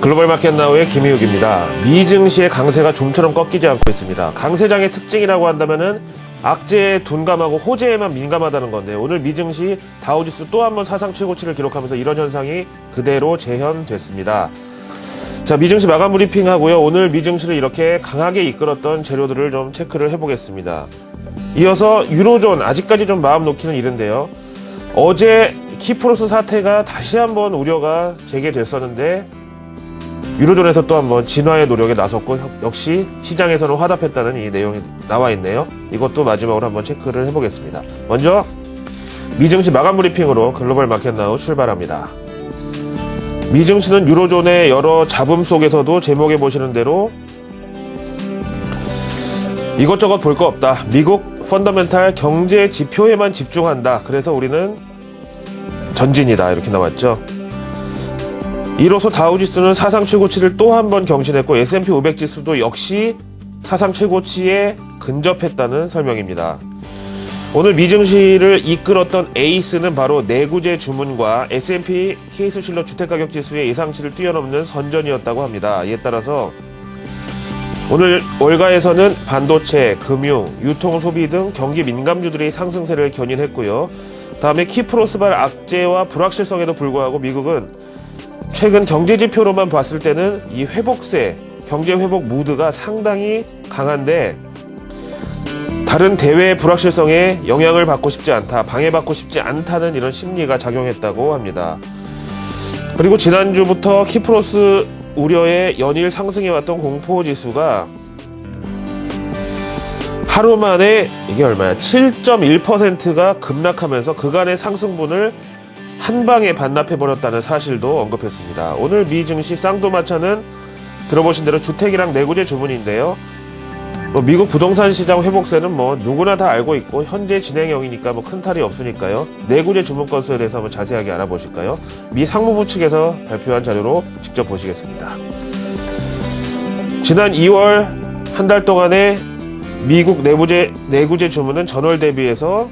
글로벌 마켓 나우의 김희욱입니다. 미 증시의 강세가 좀처럼 꺾이지 않고 있습니다. 강세장의 특징이라고 한다면은 악재에 둔감하고 호재에만 민감하다는 건데, 오늘 미 증시 다우지수 또 한 번 사상 최고치를 기록하면서 이런 현상이 그대로 재현됐습니다. 자, 미 증시 마감 브리핑 하고요. 오늘 미 증시를 이렇게 강하게 이끌었던 재료들을 좀 체크를 해보겠습니다. 이어서 유로존, 아직까지 좀 마음 놓기는 이른데요. 어제 키프로스 사태가 다시 한번 우려가 제기됐었는데 유로존에서 또 한번 진화의 노력에 나섰고 역시 시장에서는 화답했다는 이 내용이 나와 있네요. 이것도 마지막으로 한번 체크를 해보겠습니다. 먼저 미증시 마감 브리핑으로 글로벌 마켓 나우 출발합니다. 미증시는 유로존의 여러 잡음 속에서도 제목에 보시는 대로 이것저것 볼 거 없다. 미국 펀더멘탈 경제 지표에만 집중한다. 그래서 우리는 전진이다. 이렇게 나왔죠. 이로써 다우지수는 사상 최고치를 또 한 번 경신했고 S&P 500 지수도 역시 사상 최고치에 근접했다는 설명입니다. 오늘 미증시를 이끌었던 에이스는 바로 내구재 주문과 S&P 케이스실러 주택가격지수의 예상치를 뛰어넘는 선전이었다고 합니다. 이에 따라서 오늘 월가에서는 반도체, 금융, 유통, 소비 등 경기 민감주들의 상승세를 견인했고요. 다음에 키프로스발 악재와 불확실성에도 불구하고 미국은 최근 경제지표로만 봤을 때는 이 회복세, 경제회복 무드가 상당히 강한데 다른 대외 불확실성에 영향을 받고 싶지 않다, 방해받고 싶지 않다는 이런 심리가 작용했다고 합니다. 그리고 지난주부터 키프로스 우려에 연일 상승해왔던 공포지수가 하루 만에 이게 얼마야? 7.1%가 급락하면서 그간의 상승분을 한 방에 반납해버렸다는 사실도 언급했습니다. 오늘 미 증시 쌍도마차는 들어보신 대로 주택이랑 내구재 주문인데요. 미국 부동산 시장 회복세는 누구나 다 알고 있고 현재 진행형이니까 큰 탈이 없으니까요. 내구재 주문 건수에 대해서 한번 자세하게 알아보실까요? 미 상무부 측에서 발표한 자료로 직접 보시겠습니다. 지난 2월 한 달 동안의 미국 내구재 주문은 전월 대비해서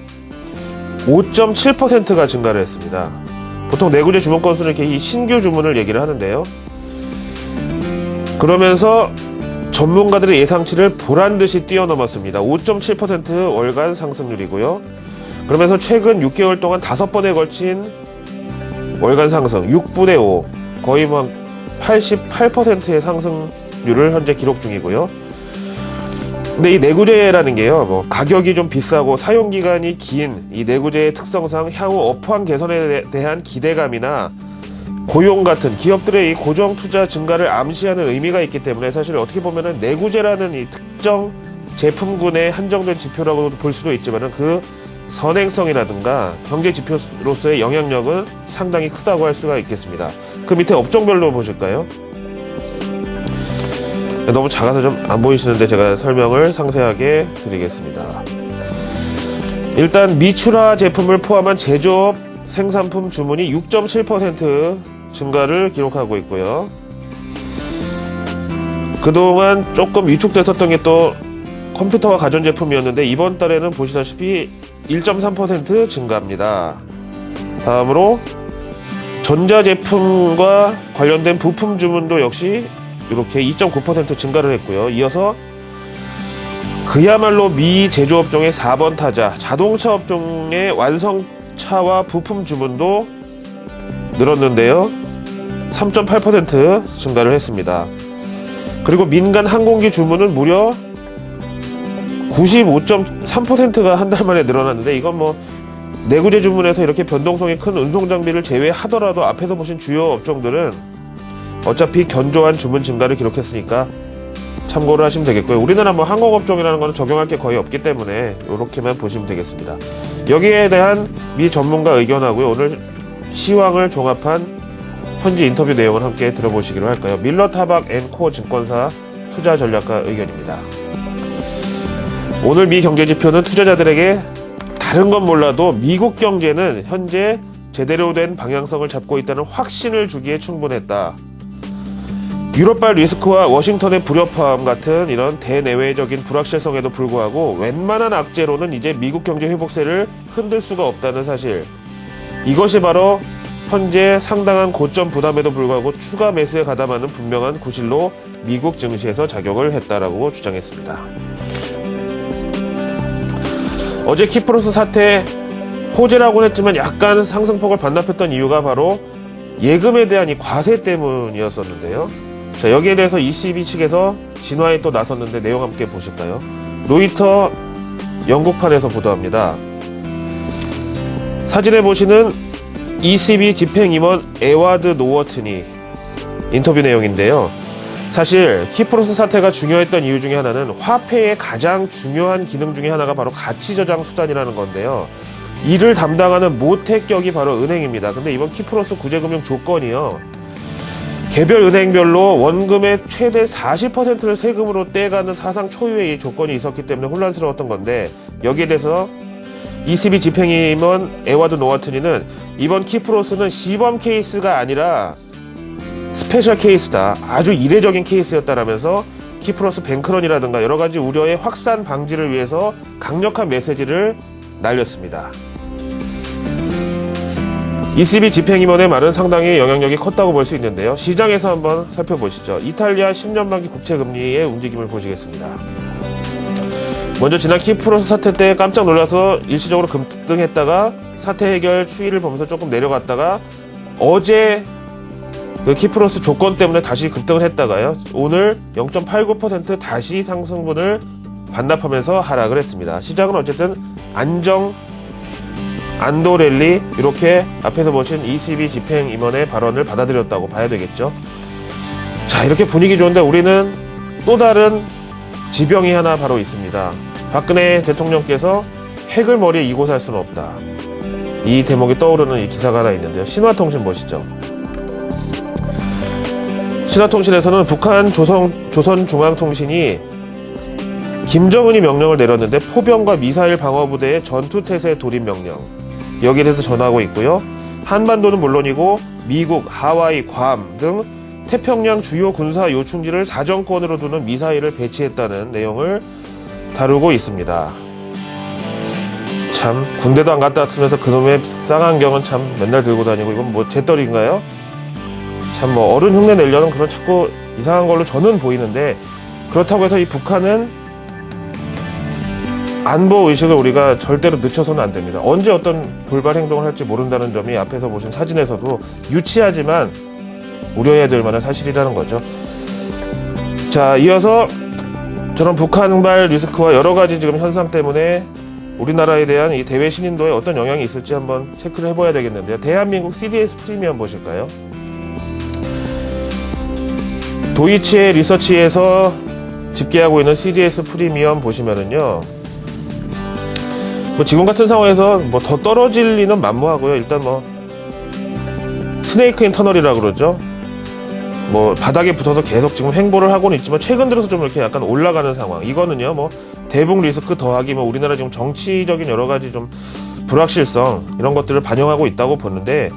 5.7%가 증가를 했습니다. 보통 내구재 주문 건수는 이렇게 이 신규 주문을 얘기를 하는데요. 그러면서 전문가들의 예상치를 보란듯이 뛰어넘었습니다. 5.7% 월간 상승률이고요. 그러면서 최근 6개월 동안 5번에 걸친 월간 상승 6분의 5, 거의 88%의 상승률을 현재 기록 중이고요. 근데 이 내구재라는 게요, 가격이 좀 비싸고 사용기간이 긴 이 내구재의 특성상 향후 업황 개선에 대한 기대감이나 고용 같은 기업들의 이 고정 투자 증가를 암시하는 의미가 있기 때문에 사실 어떻게 보면은 내구재라는 이 특정 제품군에 한정된 지표라고 볼 수도 있지만은 그 선행성이라든가 경제 지표로서의 영향력은 상당히 크다고 할 수가 있겠습니다. 그 밑에 업종별로 보실까요? 너무 작아서 좀 안 보이시는데 제가 설명을 상세하게 드리겠습니다. 일단 미출하 제품을 포함한 제조업 생산품 주문이 6.7% 증가를 기록하고 있고요. 그동안 조금 위축됐었던 게 또 컴퓨터와 가전제품이었는데 이번 달에는 보시다시피 1.3% 증가합니다. 다음으로 전자제품과 관련된 부품 주문도 역시 이렇게 2.9% 증가를 했고요. 이어서 그야말로 미 제조업종의 4번 타자 자동차 업종의 완성차와 부품 주문도 늘었는데요. 3.8% 증가를 했습니다. 그리고 민간 항공기 주문은 무려 95.3%가 한 달 만에 늘어났는데 이건 내구재 주문에서 이렇게 변동성이 큰 운송 장비를 제외하더라도 앞에서 보신 주요 업종들은 어차피 견조한 주문 증가를 기록했으니까 참고를 하시면 되겠고요. 우리나라 항공업종이라는 건 적용할 게 거의 없기 때문에 이렇게만 보시면 되겠습니다. 여기에 대한 미 전문가 의견하고요. 오늘 시황을 종합한 현지 인터뷰 내용을 함께 들어보시기로 할까요? 밀러 타박 앤 코어 증권사 투자 전략가 의견입니다. 오늘 미 경제지표는 투자자들에게 다른 건 몰라도 미국 경제는 현재 제대로 된 방향성을 잡고 있다는 확신을 주기에 충분했다. 유럽발 리스크와 워싱턴의 불협화음 같은 이런 대내외적인 불확실성에도 불구하고 웬만한 악재로는 이제 미국 경제 회복세를 흔들 수가 없다는 사실, 이것이 바로 현재 상당한 고점 부담에도 불구하고 추가 매수에 가담하는 분명한 구실로 미국 증시에서 작용을 했다라고 주장했습니다. 어제 키프로스 사태 호재라고는 했지만 약간 상승폭을 반납했던 이유가 바로 예금에 대한 이 과세 때문이었었는데요. 자, 여기에 대해서 ECB 측에서 진화에 또 나섰는데 내용 함께 보실까요? 로이터 영국판에서 보도합니다. 사진에 보시는 ECB 집행임원 에와드 노워튼이 인터뷰 내용인데요. 사실 키프로스 사태가 중요했던 이유 중에 하나는 화폐의 가장 중요한 기능 중에 하나가 바로 가치 저장 수단이라는 건데요. 이를 담당하는 모택격이 바로 은행입니다. 근데 이번 키프로스 구제금융 조건이요, 개별 은행별로 원금의 최대 40%를 세금으로 떼가는 사상 초유의 조건이 있었기 때문에 혼란스러웠던 건데, 여기에 대해서 ECB 집행임원 에와드 노워튼이는 이번 키프로스는 시범 케이스가 아니라 스페셜 케이스다, 아주 이례적인 케이스였다라면서 키프로스 뱅크런이라든가 여러 가지 우려의 확산 방지를 위해서 강력한 메시지를 날렸습니다. ECB 집행임원의 말은 상당히 영향력이 컸다고 볼 수 있는데요. 시장에서 한번 살펴보시죠. 이탈리아 10년 만기 국채금리의 움직임을 보시겠습니다. 먼저 지난 키프로스 사태 때 깜짝 놀라서 일시적으로 급등했다가 사태 해결 추이를 보면서 조금 내려갔다가 어제 그 키프로스 조건 때문에 다시 급등을 했다가요, 오늘 0.89% 다시 상승분을 반납하면서 하락을 했습니다. 시장은 어쨌든 안도 랠리, 이렇게 앞에서 보신 ECB 집행임원의 발언을 받아들였다고 봐야 되겠죠. 자, 이렇게 분위기 좋은데 우리는 또 다른 지병이 하나 바로 있습니다. 박근혜 대통령께서 핵을 머리에 이고 살 수는 없다, 이 대목이 떠오르는 이 기사가 하나 있는데요. 신화통신 보시죠. 신화통신에서는 북한 조선중앙통신이 김정은이 명령을 내렸는데 포병과 미사일 방어부대의 전투태세 돌입 명령, 여기에 대해서 전하고 있고요. 한반도는 물론이고 미국, 하와이, 괌 등 태평양 주요 군사 요충지를 사정권으로 두는 미사일을 배치했다는 내용을 다루고 있습니다. 참, 군대도 안 갔다 왔으면서 그놈의 쌍안경은 참 맨날 들고 다니고, 이건 뭐 재떨인가요? 참, 뭐 어른 흉내 내려는 그런 자꾸 이상한 걸로 저는 보이는데, 그렇다고 해서 이 북한은 안보 의식을 우리가 절대로 늦춰서는 안 됩니다. 언제 어떤 돌발 행동을 할지 모른다는 점이 앞에서 보신 사진에서도 유치하지만 우려해야 될 만한 사실이라는 거죠. 자, 이어서 저런 북한발 리스크와 여러 가지 지금 현상 때문에 우리나라에 대한 이 대외 신인도에 어떤 영향이 있을지 한번 체크를 해봐야 되겠는데요. 대한민국 CDS 프리미엄 보실까요? 도이치에 리서치에서 집계하고 있는 CDS 프리미엄 보시면은요, 뭐 지금 같은 상황에서 뭐 더 떨어질 리는 만무하고요. 일단 뭐 스네이크 인 터널이라고 그러죠. 뭐 바닥에 붙어서 계속 지금 횡보를 하고는 있지만 최근 들어서 좀 이렇게 약간 올라가는 상황. 이거는요, 뭐 대북 리스크 더하기 뭐 우리나라 지금 정치적인 여러 가지 좀 불확실성, 이런 것들을 반영하고 있다고 보는데,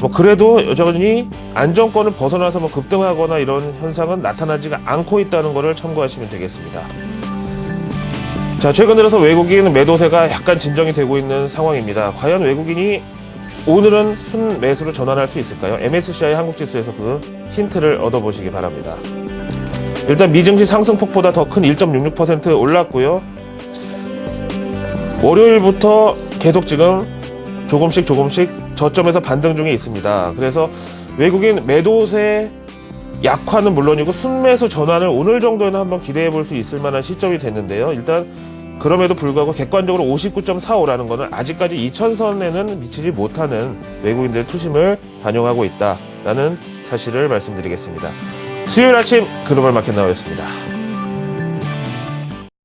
뭐 그래도 여전히 안정권을 벗어나서 뭐 급등하거나 이런 현상은 나타나지가 않고 있다는 것을 참고하시면 되겠습니다. 자, 최근 들어서 외국인 매도세가 약간 진정이 되고 있는 상황입니다. 과연 외국인이 오늘은 순매수로 전환할 수 있을까요? MSCI 한국지수에서 그 힌트를 얻어보시기 바랍니다. 일단 미증시 상승폭보다 더 큰 1.66% 올랐고요. 월요일부터 계속 지금 조금씩 저점에서 반등 중에 있습니다. 그래서 외국인 매도세 약화는 물론이고 순매수 전환을 오늘 정도에는 한번 기대해 볼 수 있을 만한 시점이 됐는데요. 일단 그럼에도 불구하고 객관적으로 59.45라는 것은 아직까지 2000선에는 미치지 못하는 외국인들의 투심을 반영하고 있다라는 사실을 말씀드리겠습니다. 수요일 아침 글로벌 마켓 나오였습니다.